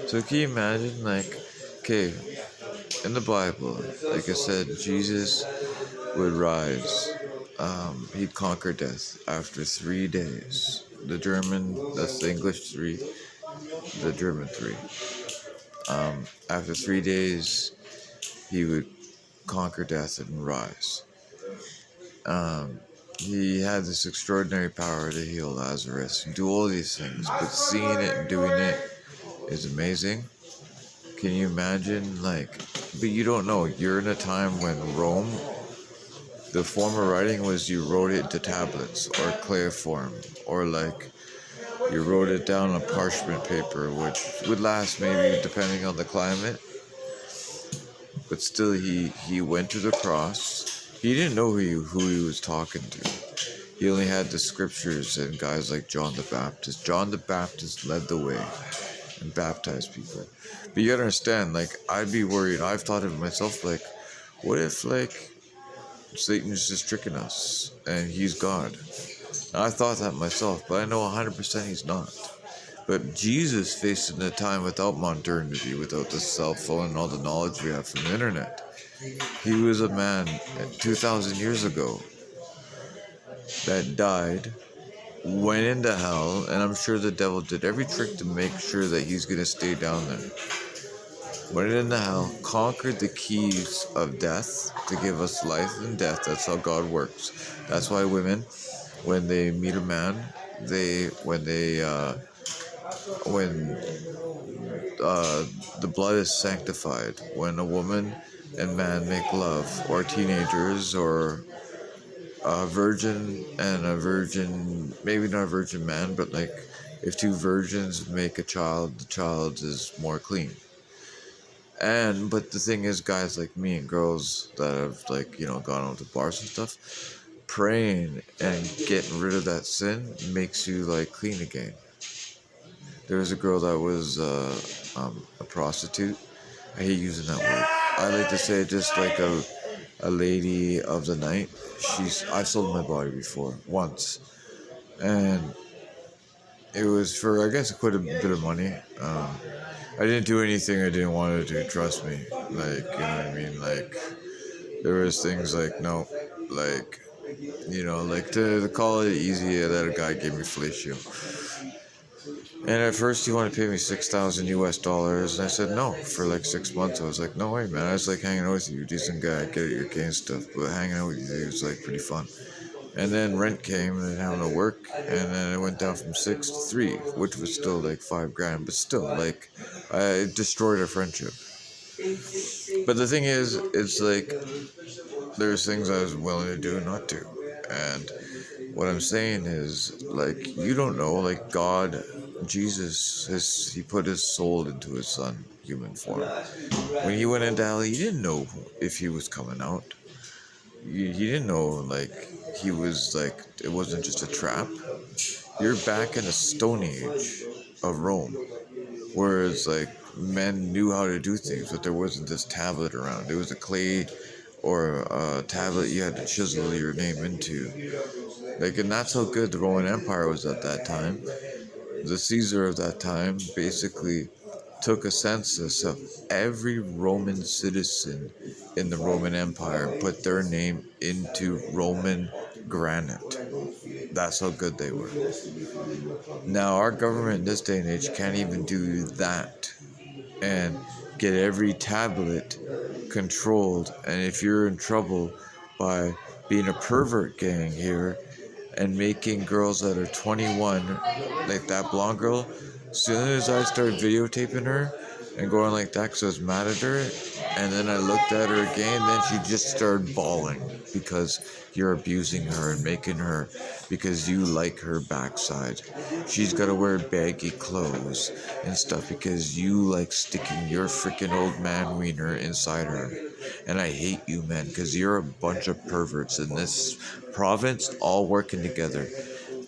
So can you imagine, like, okay, in the Bible, like I said, Jesus would rise. He'd conquer death after 3 days. The German, that's the English 3, the German 3. After 3 days, he would conquer death and rise. He had this extraordinary power to heal Lazarus, do all these things, but seeing it and doing it is amazing. Can you imagine, like, but you don't know. You're in a time when Rome, the form of writing was you wrote it into tablets or clay form, or like you wrote it down on parchment paper, which would last maybe depending on the climate. But still, he went to the cross. He didn't know who he was talking to. He only had the scriptures and guys like John the Baptist. John the Baptist led the way and baptized people. But you gotta understand, like, I'd be worried. I've thought of myself, like, what if, like, Satan's just tricking us and he's God? And I thought that myself, but I know 100% he's not. But Jesus faced in a time without modernity, without the cell phone and all the knowledge we have from the internet. He was a man 2,000 years ago that died, went into hell, and I'm sure the devil did every trick to make sure that he's going to stay down there. Went into hell, conquered the keys of death to give us life and death. That's how God works. That's why women, when they meet a man, when the blood is sanctified, when a woman and man make love, or teenagers, or a virgin and a virgin, maybe not a virgin man, but like if two virgins make a child, the child is more clean. But the thing is, guys like me and girls that have, like, gone out to bars and stuff, praying and getting rid of that sin makes you like clean again. There was a girl that was a prostitute. I hate using that word. I like to say just like a lady of the night. I've sold my body before, once. And it was for, I guess, quite a bit of money. I didn't do anything I didn't want to do, trust me. Like, you know what I mean? Like, there was things like, no, like, like to call it easy, that a guy gave me fellatio. And at first he wanted to pay me $6,000 US, and I said no for like 6 months. I was like, no way, man. I was like hanging out with you, decent guy, I get it, you're gay and stuff, but hanging out with you was like pretty fun. And then rent came and having to work, and then it went down from 6 to 3, which was still like $5,000, but still, like, I destroyed our friendship. But the thing is, it's like there's things I was willing to do and not do. And what I'm saying is, like, you don't know, like, God, Jesus, he put his soul into his son, human form. When he went into hell, he didn't know if he was coming out. He didn't know, like, he was, like, it wasn't just a trap. You're back in a stone age of Rome, whereas, like, men knew how to do things, but there wasn't this tablet around. It was a clay or a tablet you had to chisel your name into. Like, and that's how good the Roman Empire was at that time. The Caesar of that time basically took a census of every Roman citizen in the Roman Empire and put their name into Roman granite. That's how good they were. Now, our government in this day and age can't even do that and get every tablet controlled. And if you're in trouble by being a pervert gang here and making girls that are 21, like that blonde girl, as soon as I started videotaping her and going like that because I was mad at her, and then I looked at her again, then she just started bawling because you're abusing her and making her, because you like her backside. She's got to wear baggy clothes and stuff because you like sticking your freaking old man wiener inside her. And I hate you, man, because you're a bunch of perverts in this province all working together.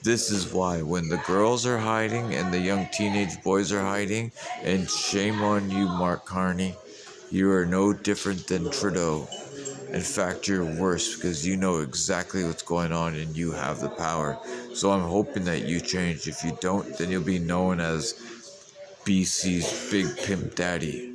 This is why when the girls are hiding and the young teenage boys are hiding, and shame on you, Mark Carney, you are no different than Trudeau. In fact, you're worse because you know exactly what's going on and you have the power. So I'm hoping that you change. If you don't, then you'll be known as BC's Big Pimp Daddy.